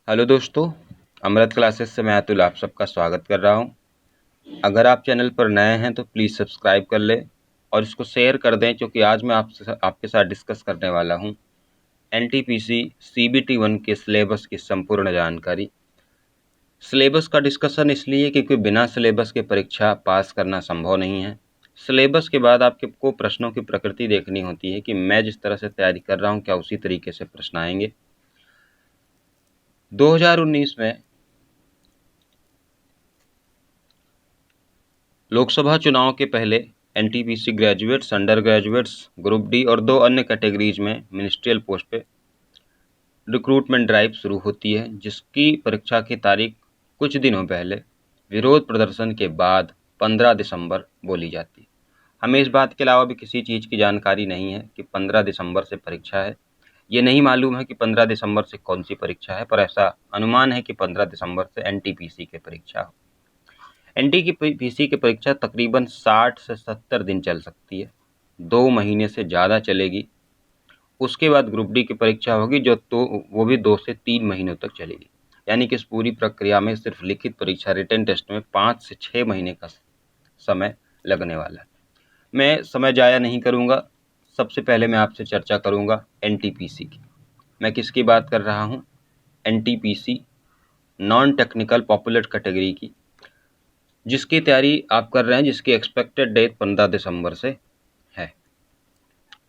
Hello दोस्तों, अमृत classes से मैं अतुल आप सबका स्वागत कर रहा हूं। अगर आप चैनल पर नए हैं तो प्लीज़ सब्सक्राइब कर लें और इसको शेयर कर दें, क्योंकि आज मैं आपके साथ डिस्कस करने वाला हूं एनटीपीसी सीबीटी 1 के सिलेबस की संपूर्ण जानकारी। सिलेबस का डिस्कशन इसलिए क्योंकि बिना सिलेबस के परीक्षा पास करना संभव नहीं है। सिलेबस के बाद आपको प्रश्नों की प्रकृति देखनी होती है कि मैं जिस तरह से तैयारी कर रहा हूँ क्या उसी तरीके से प्रश्न आएंगे। 2019 में लोकसभा चुनाव के पहले NTPC graduates, under graduates, group D और 2 अन्य कैटेगरीज में मिनिस्ट्रियल पोस्ट पे रिक्रूटमेंट ड्राइव शुरू होती है, जिसकी परीक्षा की तारीख कुछ दिनों पहले विरोध प्रदर्शन के बाद 15 दिसंबर बोली जाती है। हमें इस बात के अलावा भी किसी चीज़ की जानकारी नहीं है कि 15 दिसंबर से परीक्षा है। ये नहीं मालूम है कि 15 दिसंबर से कौन सी परीक्षा है, पर ऐसा अनुमान है कि 15 दिसंबर से एनटीपीसी की परीक्षा हो। एनटीपीसी की परीक्षा तकरीबन 60 से 70 दिन चल सकती है, 2 महीने से ज़्यादा चलेगी। उसके बाद ग्रुप डी की परीक्षा होगी जो तो वो भी 2 से 3 महीनों तक चलेगी। यानी कि इस पूरी प्रक्रिया में सिर्फ लिखित परीक्षा रिटन टेस्ट में 5 से 6 महीने का समय लगने वाला है। मैं समय जाया नहीं करूँगा। सबसे पहले मैं आपसे चर्चा करूँगा एनटीपीसी की। मैं किसकी बात कर रहा हूँ? NTPC non technical popular category की, जिसकी तैयारी आप कर रहे हैं, जिसकी एक्सपेक्टेड डेट 15 दिसंबर से है।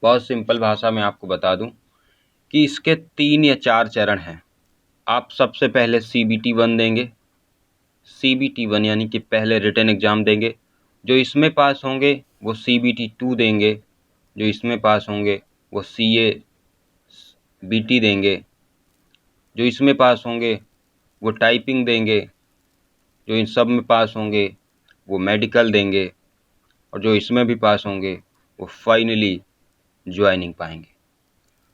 बहुत सिंपल भाषा में आपको बता दूं कि इसके 3 या 4 चरण हैं। आप सबसे पहले सीबीटी 1 देंगे। सीबीटी 1 यानी कि पहले रिटन एग्ज़ाम देंगे। जो इसमें पास होंगे वो सीबीटी 2 देंगे। जो इसमें पास होंगे वो सीए बीटी देंगे। जो इसमें पास होंगे वो टाइपिंग देंगे। जो इन सब में पास होंगे वो मेडिकल देंगे। और जो इसमें भी पास होंगे वो फाइनली ज्वाइनिंग पाएंगे।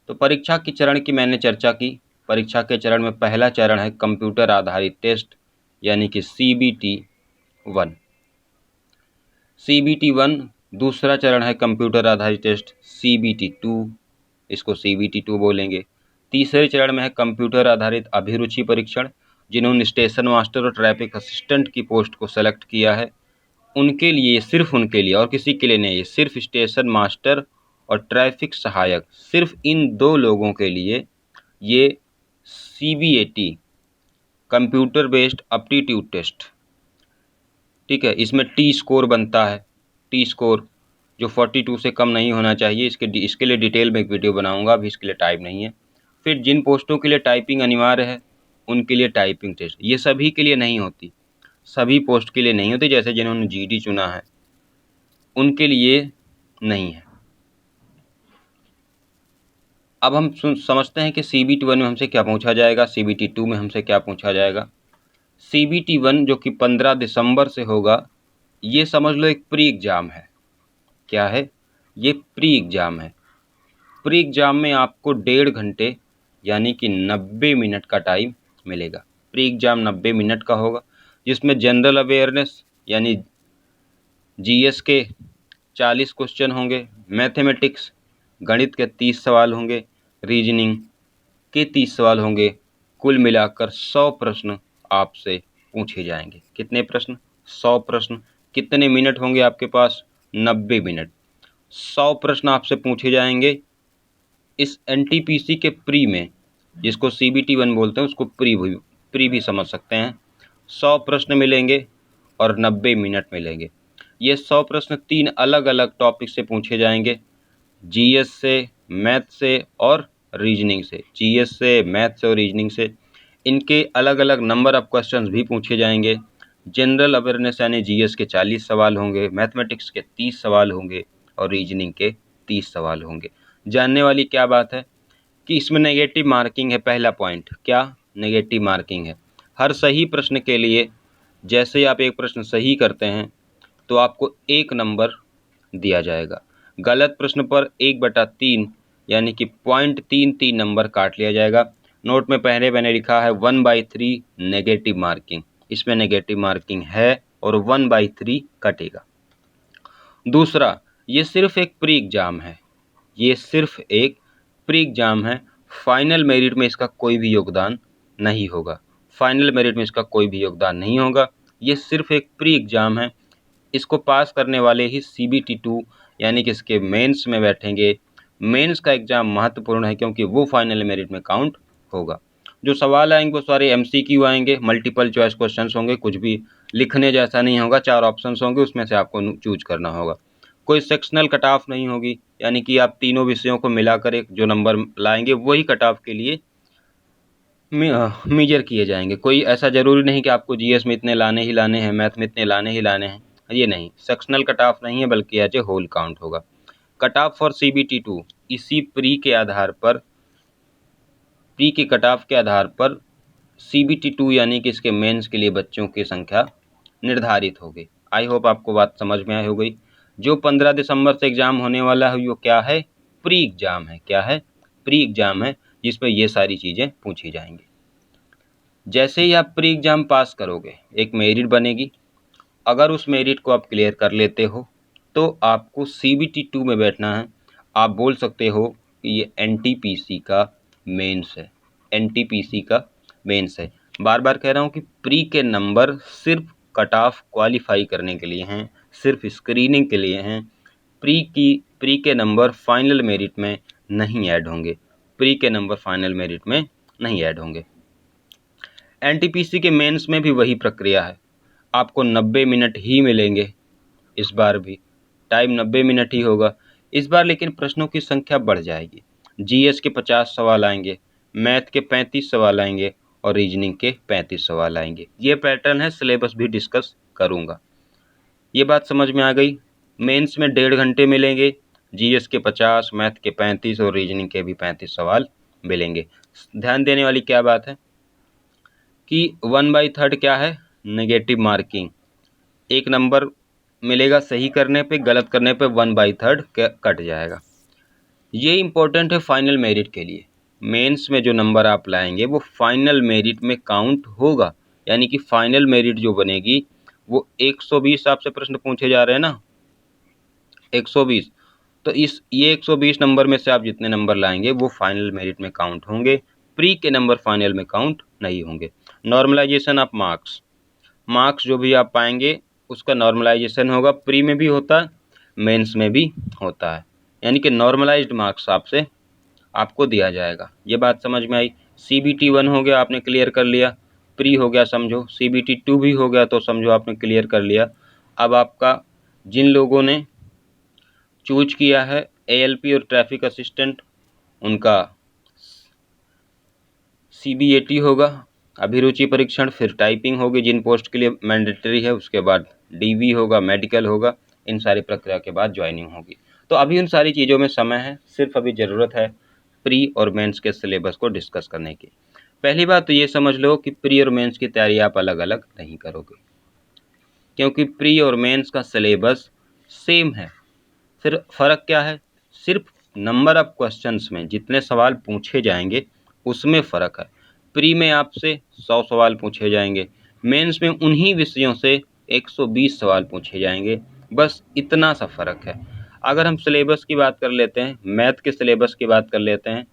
तो परीक्षा की चरण की मैंने चर्चा की। परीक्षा के चरण में पहला चरण है कंप्यूटर आधारित टेस्ट, यानी कि सीबीटी 1। सीबीटी 1 दूसरा चरण है कंप्यूटर आधारित टेस्ट सीबीटी 2, इसको सीबीटी 2 बोलेंगे। तीसरे चरण में है कंप्यूटर आधारित अभिरुचि परीक्षण। जिन्होंने स्टेशन मास्टर और ट्रैफिक असिस्टेंट की पोस्ट को सेलेक्ट किया है उनके लिए, सिर्फ उनके लिए और किसी के लिए नहीं, ये सिर्फ स्टेशन मास्टर और ट्रैफिक सहायक, सिर्फ इन 2 लोगों के लिए ये CBAT computer based aptitude test, ठीक है। इसमें टी स्कोर बनता है। टी स्कोर जो 42 से कम नहीं होना चाहिए। इसके लिए डिटेल में एक वीडियो बनाऊंगा, अभी इसके लिए टाइम नहीं है। फिर जिन पोस्टों के लिए टाइपिंग अनिवार्य है उनके लिए टाइपिंग टेस्ट। ये सभी के लिए नहीं होती, सभी पोस्ट के लिए नहीं होती। जैसे जिन्होंने जीडी चुना है उनके लिए नहीं है। अब हम समझते हैं कि सीबीटी 1 में हमसे क्या पूछा जाएगा, सीबीटी 2 में हमसे क्या पूछा जाएगा। सीबीटी 1 जो कि 15 दिसंबर से होगा, ये समझ लो एक प्री एग्ज़ाम है। क्या है? ये प्री एग्ज़ाम है। प्री एग्ज़ाम में आपको 1.5 घंटे यानी कि 90 मिनट का टाइम मिलेगा। प्री एग्ज़ाम 90 मिनट का होगा, जिसमें जनरल अवेयरनेस यानी जीएस के 40 क्वेश्चन होंगे, मैथमेटिक्स गणित के 30 सवाल होंगे, रीजनिंग के 30 सवाल होंगे। कुल मिलाकर 100 प्रश्न आपसे पूछे जाएंगे। कितने प्रश्न? 100 प्रश्न। कितने मिनट होंगे आपके पास? 90 मिनट। 100 प्रश्न आपसे पूछे जाएंगे। इस एनटीपीसी के प्री में, जिसको सीबीटी 1 बोलते हैं, उसको प्री भी समझ सकते हैं। 100 प्रश्न मिलेंगे और 90 मिनट मिलेंगे। ये 100 प्रश्न 3 अलग अलग टॉपिक से पूछे जाएंगे, जीएस से, मैथ से और रीजनिंग से। जीएस से, मैथ से और रीजनिंग से इनके अलग अलग नंबर ऑफ क्वेश्चंस भी पूछे जाएंगे। जनरल अवेयरनेस यानी जीएस के 40 सवाल होंगे, मैथमेटिक्स के 30 सवाल होंगे और रीजनिंग के 30 सवाल होंगे। जानने वाली क्या बात है कि इसमें नेगेटिव मार्किंग है। पहला पॉइंट क्या? नेगेटिव मार्किंग है। हर सही प्रश्न के लिए, जैसे ही आप एक प्रश्न सही करते हैं तो आपको 1 नंबर दिया जाएगा। गलत प्रश्न पर 1/3 यानी कि 0.33 नंबर काट लिया जाएगा। नोट में पहले मैंने लिखा है 1/3 नेगेटिव मार्किंग। इसमें नेगेटिव मार्किंग है और 1/3 कटेगा। दूसरा, ये सिर्फ एक प्री एग्ज़ाम है। ये सिर्फ एक प्री एग्ज़ाम है। फाइनल मेरिट में इसका कोई भी योगदान नहीं होगा। फाइनल मेरिट में इसका कोई भी योगदान नहीं होगा। ये सिर्फ एक प्री एग्ज़ाम है। इसको पास करने वाले ही CBT 2 यानी कि इसके मेंस में बैठेंगे। मेंस का एग्ज़ाम महत्वपूर्ण है क्योंकि वो फाइनल मेरिट में काउंट होगा। जो सवाल आएंगे वो सारे MCQ आएंगे, मल्टीपल चॉइस क्वेश्चंस होंगे, कुछ भी लिखने जैसा नहीं होगा। 4 ऑप्शंस होंगे, उसमें से आपको चूज करना होगा। कोई सेक्शनल कट ऑफ नहीं होगी, यानी कि आप तीनों विषयों को मिलाकर एक जो नंबर लाएंगे वही कट ऑफ के लिए मेजर किए जाएंगे। कोई ऐसा जरूरी नहीं कि आपको GS में इतने लाने ही लाने हैं, मैथ में इतने लाने ही लाने हैं, ये नहीं। सेक्शनल कट ऑफ नहीं है बल्कि एज ए होल काउंट होगा। कट ऑफ फॉर CBT 2 इसी प्री के आधार पर, प्री के कट ऑफ के आधार पर CBT 2 यानी कि इसके मेंस के लिए बच्चों की संख्या निर्धारित होगी। आई होप आपको बात समझ में आई हो गई। जो 15 दिसंबर से एग्जाम होने वाला है वो क्या है? प्री एग्जाम है। क्या है? प्री एग्जाम है, जिसमें ये सारी चीज़ें पूछी जाएंगी। जैसे ही आप प्री एग्जाम पास करोगे एक मेरिट बनेगी। अगर उस मेरिट को आप क्लियर कर लेते हो तो आपको CBT 2 में बैठना है। आप बोल सकते हो कि ये NTPC का मेंस है, NTPC का मेंस है। बार बार कह रहा हूँ कि प्री के नंबर सिर्फ कट ऑफ क्वालिफाई करने के लिए हैं, सिर्फ स्क्रीनिंग के लिए हैं। प्री के नंबर फाइनल मेरिट में नहीं ऐड होंगे। प्री के नंबर फाइनल मेरिट में नहीं ऐड होंगे। NTPC के मेंस में भी वही प्रक्रिया है। आपको 90 मिनट ही मिलेंगे। इस बार भी टाइम 90 मिनट ही होगा इस बार, लेकिन प्रश्नों की संख्या बढ़ जाएगी। GS के 50 सवाल आएंगे, मैथ के 35 सवाल आएंगे और रीजनिंग के 35 सवाल आएंगे। ये पैटर्न है, सिलेबस भी डिस्कस करूँगा। ये बात समझ में आ गई। मेंस में 1.5 घंटे मिलेंगे, GS के 50, मैथ के 35 और रीजनिंग के भी 35 सवाल मिलेंगे। ध्यान देने वाली क्या बात है कि 1/3 क्या है? Negative marking. एक नंबर मिलेगा सही करने पे, गलत करने पे 1/3 कट जाएगा। ये इम्पोर्टेंट है फाइनल मेरिट के लिए। मेंस में जो नंबर आप लाएंगे वो फाइनल मेरिट में काउंट होगा, यानी कि फाइनल मेरिट जो बनेगी वो 120 आपसे प्रश्न पूछे जा रहे हैं ना, 120। तो ये 120 नंबर में से आप जितने नंबर लाएंगे वो फाइनल मेरिट में काउंट होंगे। प्री के नंबर फाइनल में काउंट नहीं होंगे। नॉर्मलाइजेशन ऑफ मार्क्स जो भी आप पाएंगे उसका नॉर्मलाइजेशन होगा। प्री में भी होता है, मेंस में भी होता है, यानी कि नॉर्मलाइज्ड मार्क्स आपको दिया जाएगा। ये बात समझ में आई। CBT 1 हो गया, आपने क्लियर कर लिया, प्री हो गया समझो, CBT 2 भी हो गया तो समझो आपने क्लियर कर लिया। अब आपका जिन लोगों ने चूज किया है ALP और ट्रैफिक असिस्टेंट, उनका CBAT होगा, अभिरुचि परीक्षण, फिर टाइपिंग होगी जिन पोस्ट के लिए मैंडेटरी है, उसके बाद DV होगा, मेडिकल होगा। इन सारी प्रक्रिया के बाद ज्वाइनिंग होगी। तो अभी उन सारी चीज़ों में समय है, सिर्फ अभी ज़रूरत है प्री और मेंस के सिलेबस को डिस्कस करने की। पहली बात तो ये समझ लो कि प्री और मेंस की तैयारी आप अलग अलग नहीं करोगे, क्योंकि प्री और मेंस का सिलेबस सेम है। फिर फ़र्क क्या है? सिर्फ नंबर ऑफ क्वेश्चंस में जितने सवाल पूछे जाएंगे उसमें फ़र्क है। प्री में आपसे 100 सवाल पूछे जाएंगे, मेंस में उन्हीं विषयों से 120 सवाल पूछे जाएंगे। बस इतना सा फ़र्क है। अगर हम सिलेबस की बात कर लेते हैं, मैथ के सिलेबस की बात कर लेते हैं,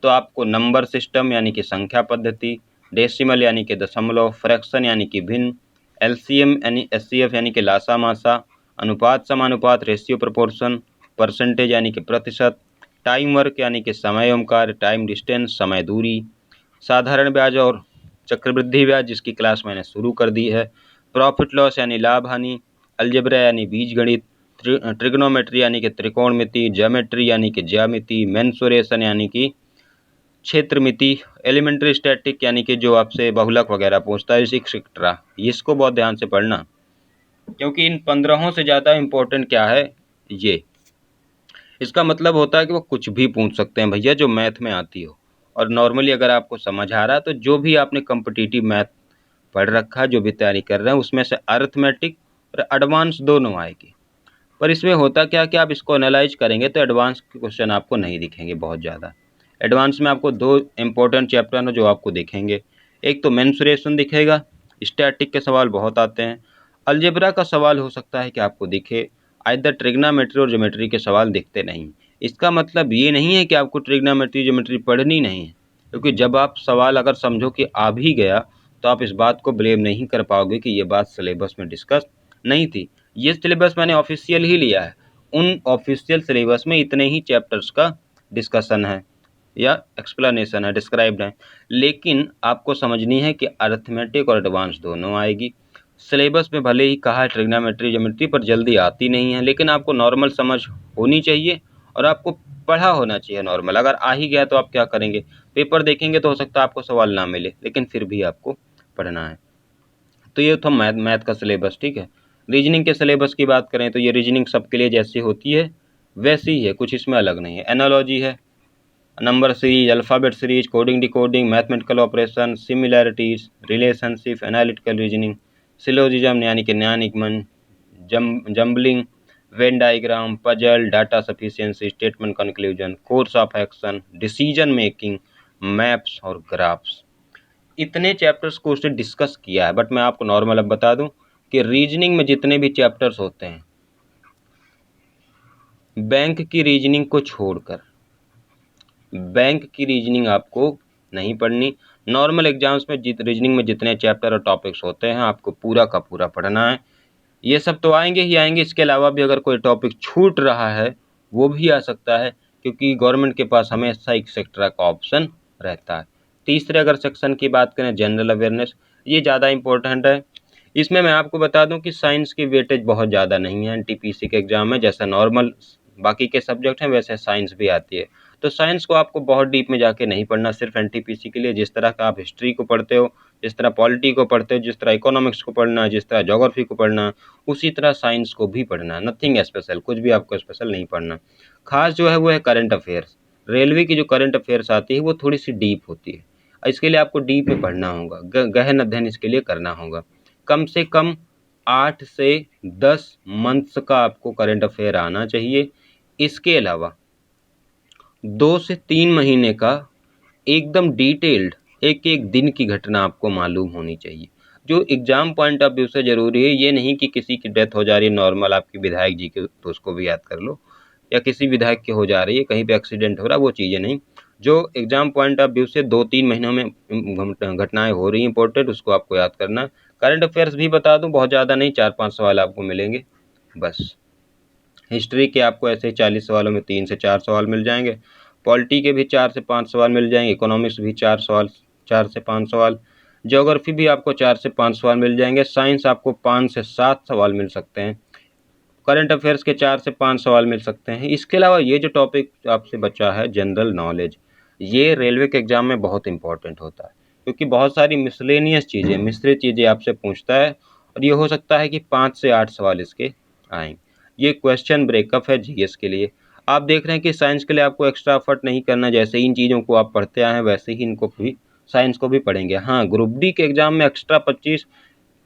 तो आपको नंबर सिस्टम यानी कि संख्या पद्धति, डेसिमल यानी कि दशमलव, फ्रैक्शन यानी कि भिन्न, LCM यानी SCF यानी कि लासा मासा, अनुपात समानुपात रेशियो प्रोपोर्शन, परसेंटेज यानी कि प्रतिशत, टाइम वर्क यानी कि समय एवं कार्य, टाइम डिस्टेंस समय दूरी, साधारण ब्याज और चक्रवृद्धि ब्याज जिसकी क्लास मैंने शुरू कर दी है, प्रॉफिट लॉस यानी लाभ हानि, अलजेब्रा यानी बीजगणित, ट्रिग्नोमेट्री यानी कि त्रिकोणमिति, ज्योमेट्री यानी कि ज्यामिति, मेंसुरेशन यानी कि क्षेत्रमिति, एलिमेंट्री स्टैटिक यानी कि जो आपसे बहुलक वगैरह पूछता है, एक्सेट्रा। इसको बहुत ध्यान से पढ़ना, क्योंकि इन 15 से ज़्यादा इम्पोर्टेंट क्या है ये। इसका मतलब होता है कि वो कुछ भी पूछ सकते हैं भैया जो मैथ में आती हो। और नॉर्मली अगर आपको समझ आ रहा है तो जो भी आपने कम्पिटिटिव मैथ पढ़ रखा है, जो भी तैयारी कर रहे हैं, उसमें से अरिथमेटिक और एडवांस दोनों आएगी। पर इसमें होता क्या कि आप इसको एनालाइज करेंगे तो एडवांस के क्वेश्चन आपको नहीं दिखेंगे बहुत ज़्यादा। एडवांस में आपको 2 इम्पोर्टेंट चैप्टर हैं जो आपको दिखेंगे। एक तो मेंसुरेशन दिखेगा, स्टैटिक के सवाल बहुत आते हैं, अलजेब्रा का सवाल हो सकता है कि आपको दिखे, आइदर ट्रिग्नोमेट्री और ज्योमेट्री के सवाल दिखते नहीं। इसका मतलब ये नहीं है कि आपको ट्रिग्नोमेट्री ज्योमेट्री पढ़नी नहीं है, क्योंकि जब आप सवाल अगर समझो कि आ भी गया तो आप इस बात को ब्लेम नहीं कर पाओगे कि ये बात सिलेबस में डिस्कस नहीं थी। ये सिलेबस मैंने ऑफिशियल ही लिया है, उन ऑफिशियल सिलेबस में इतने ही चैप्टर्स का डिस्कशन है या एक्सप्लेनेशन है, डिस्क्राइब्ड है, लेकिन आपको समझनी है कि अरिथमेटिक और एडवांस दोनों आएगी। सिलेबस में भले ही कहा है ट्रिग्नोमेट्री ज्योमेट्री, पर जल्दी आती नहीं है, लेकिन आपको नॉर्मल समझ होनी चाहिए और आपको पढ़ा होना चाहिए नॉर्मल। अगर आ ही गया तो आप क्या करेंगे, पेपर देखेंगे तो हो सकता है आपको सवाल ना मिले, लेकिन फिर भी आपको पढ़ना है। तो ये था मैथ का सिलेबस, ठीक है। रीजनिंग के सिलेबस की बात करें तो ये रीजनिंग सबके लिए जैसी होती है वैसी ही है, कुछ इसमें अलग नहीं है। एनालॉजी है, number series, alphabet series, coding decoding, mathematical operation, similarities, relationship, analytical reasoning, syllogism यानी कि न्याय निगमन, jumbling, Venn diagram, puzzle, data sufficiency, statement conclusion, course of action, decision making, maps और ग्राफ्स। इतने चैप्टर्स को उसने डिस्कस किया है, बट मैं आपको नॉर्मल अब बता दूं कि रीजनिंग में जितने भी चैप्टर्स होते हैं, बैंक की रीजनिंग को छोड़कर, बैंक की रीजनिंग आपको नहीं पढ़नी। नॉर्मल एग्जाम्स में रीजनिंग में जितने चैप्टर और टॉपिक्स होते हैं आपको पूरा का पूरा पढ़ना है। ये सब तो आएंगे ही आएंगे, इसके अलावा भी अगर कोई टॉपिक छूट रहा है वो भी आ सकता है, क्योंकि गवर्नमेंट के पास हमेशा एक्सेट्रा का ऑप्शन रहता है। तीसरे अगर सेक्शन की बात करें, जनरल अवेयरनेस, ये ज़्यादा इंपॉर्टेंट है। इसमें मैं आपको बता दूं कि साइंस की वेटेज बहुत ज़्यादा नहीं है एनटीपीसी के एग्जाम में। जैसा नॉर्मल बाकी के सब्जेक्ट हैं वैसे साइंस भी आती है, तो साइंस को आपको बहुत डीप में जाके नहीं पढ़ना सिर्फ एनटीपीसी के लिए। जिस तरह का आप हिस्ट्री को पढ़ते हो, जिस तरह पॉलिटी को पढ़ते हो, जिस तरह इकोनॉमिक्स को पढ़ना है, जिस तरह ज्योग्राफी को पढ़ना है, उसी तरह साइंस को भी पढ़ना है। नथिंग स्पेशल, कुछ भी आपको स्पेशल नहीं पढ़ना। खास जो है वो है करंट अफेयर्स। रेलवे की जो करंट अफेयर्स आती है वो थोड़ी सी डीप होती है, इसके लिए आपको डीप में पढ़ना होगा, गहन अध्ययन इसके लिए करना होगा। कम से कम 8 से 10 मंथ्स का आपको करंट अफेयर आना चाहिए। इसके अलावा 2 से 3 महीने का एकदम डिटेल्ड एक एक दिन की घटना आपको मालूम होनी चाहिए, जो एग्जाम पॉइंट ऑफ व्यू से जरूरी है। ये नहीं कि किसी की डेथ हो जा रही है नॉर्मल आपकी विधायक जी की तो उसको भी याद कर लो, या किसी विधायक की हो जा रही है, कहीं पे एक्सीडेंट हो रहा है, वो चीज़ें नहीं। जो एग्जाम पॉइंट ऑफ व्यू से 2-3 महीनों में घटनाएं हो रही इंपॉर्टेंट, उसको आपको याद करना है। करंट अफेयर्स भी बता दूं, बहुत ज़्यादा नहीं, 4-5 सवाल आपको मिलेंगे बस। हिस्ट्री के आपको ऐसे 40 सवालों में 3 से 4 सवाल मिल जाएंगे, पॉलिटी के भी 4 से 5 सवाल मिल जाएंगे, इकोनॉमिक्स भी 4 सवाल, 4 से 5 सवाल, ज्योग्राफी भी आपको 4 से 5 सवाल मिल जाएंगे, साइंस आपको 5 से 7 सवाल मिल सकते हैं, करंट अफेयर्स के 4 से 5 सवाल मिल सकते हैं। इसके अलावा ये जो टॉपिक आपसे बचा है जनरल नॉलेज, ये रेलवे के एग्जाम में बहुत इंपॉर्टेंट होता है, क्योंकि बहुत सारी मिसलेनियस चीज़ें, मिश्रित चीज़ें आपसे पूछता है, और ये हो सकता है कि 5 से 8 सवाल इसके आएंगे। ये क्वेश्चन ब्रेकअप है जीएस के लिए। आप देख रहे हैं कि साइंस के लिए आपको एक्स्ट्रा एफर्ट नहीं करना, जैसे इन चीज़ों को आप पढ़ते आए हैं वैसे ही इनको भी, साइंस को भी पढ़ेंगे। हाँ, ग्रुप डी के एग्जाम में एक्स्ट्रा 25,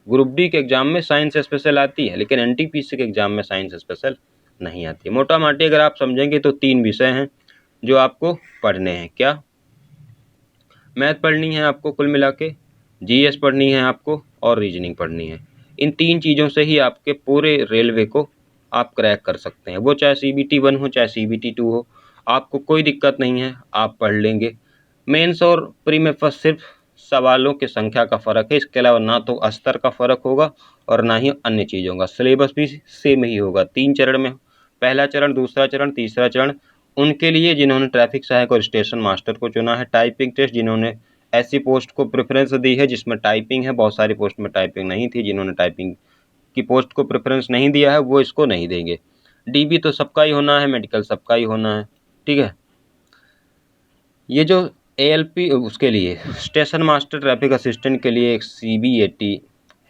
ग्रुप डी के एग्जाम में साइंस स्पेशल आती है, लेकिन एनटीपीसी के एग्जाम में साइंस स्पेशल नहीं आती। मोटा माटी अगर आप समझेंगे तो 3 विषय हैं जो आपको पढ़ने हैं। क्या? मैथ पढ़नी है आपको कुल मिला के, जीएस पढ़नी है आपको, और रीजनिंग पढ़नी है। इन 3 चीज़ों से ही आपके पूरे रेलवे को आप क्रैक कर सकते हैं, वो चाहे CBT 1 हो चाहे CBT 2 हो, आपको कोई दिक्कत नहीं है, आप पढ़ लेंगे। मेंस और प्री में बस सिर्फ सवालों की संख्या का फ़र्क है, इसके अलावा ना तो स्तर का फ़र्क होगा और ना ही अन्य चीज़ों का। सिलेबस भी सेम ही होगा, 3 चरण में, पहला चरण, दूसरा चरण, तीसरा चरण। उनके लिए जिन्होंने ट्रैफिक सहायक और स्टेशन मास्टर को चुना है, टाइपिंग टेस्ट जिन्होंने ऐसी पोस्ट को प्रेफरेंस दी है जिसमें टाइपिंग है, बहुत सारी पोस्ट में टाइपिंग नहीं थी, जिन्होंने टाइपिंग की पोस्ट को प्रेफरेंस नहीं दिया है वो इसको नहीं देंगे। डीबी तो सबका ही होना है, मेडिकल सबका ही होना है, ठीक है। ये जो ALP उसके लिए स्टेशन मास्टर ट्रैफिक असिस्टेंट के लिए एक CBAT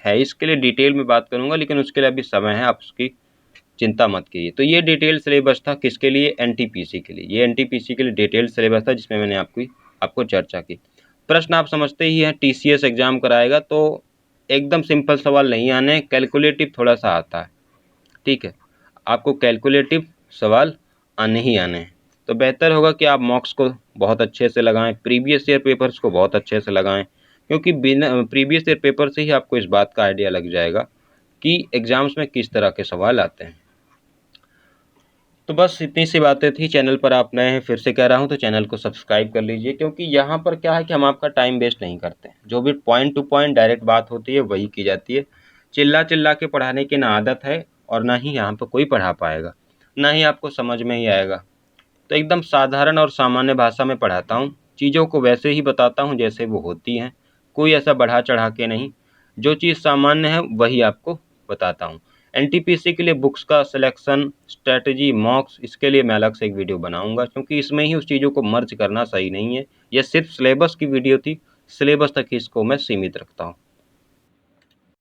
है, इसके लिए डिटेल में बात करूंगा, लेकिन उसके लिए अभी समय है, आप उसकी चिंता मत कीजिए। तो ये डिटेल सिलेबस था किसके लिए? एनटीपीसी के लिए। ये एनटीपीसी के लिए डिटेल सिलेबस था जिसमें मैंने आपको चर्चा की। प्रश्न आप समझते ही हैं, TCS एग्जाम कराएगा तो एकदम सिंपल सवाल नहीं आने, कैलकुलेटिव थोड़ा सा आता है, ठीक है। आपको कैलकुलेटिव सवाल आने ही आने हैं, तो बेहतर होगा कि आप मॉक्स को बहुत अच्छे से लगाएं, प्रीवियस ईयर पेपर्स को बहुत अच्छे से लगाएं, क्योंकि बिना प्रीवियस ईयर पेपर से ही आपको इस बात का आइडिया लग जाएगा कि एग्जाम्स में किस तरह के सवाल आते हैं। तो बस इतनी सी बातें थी। चैनल पर आप नए हैं, फिर से कह रहा हूँ, तो चैनल को सब्सक्राइब कर लीजिए, क्योंकि यहाँ पर क्या है कि हम आपका टाइम वेस्ट नहीं करते। जो भी पॉइंट टू पॉइंट डायरेक्ट बात होती है वही की जाती है। चिल्ला चिल्ला के पढ़ाने की ना आदत है और ना ही यहाँ पर कोई पढ़ा पाएगा, ना ही आपको समझ में ही आएगा। तो एकदम साधारण और सामान्य भाषा में पढ़ाता हूँ, चीज़ों को वैसे ही बताता हूँ जैसे वो होती हैं, कोई ऐसा बढ़ा चढ़ा के नहीं। जो चीज़ सामान्य है वही आपको बताता हूँ। एनटीपीसी के लिए बुक्स का सिलेक्शन, स्ट्रेटजी, मॉक्स, इसके लिए मैं अलग से एक वीडियो बनाऊंगा, क्योंकि इसमें ही उस चीज़ों को मर्ज करना सही नहीं है। यह सिर्फ सिलेबस की वीडियो थी, सिलेबस तक ही इसको मैं सीमित रखता हूँ।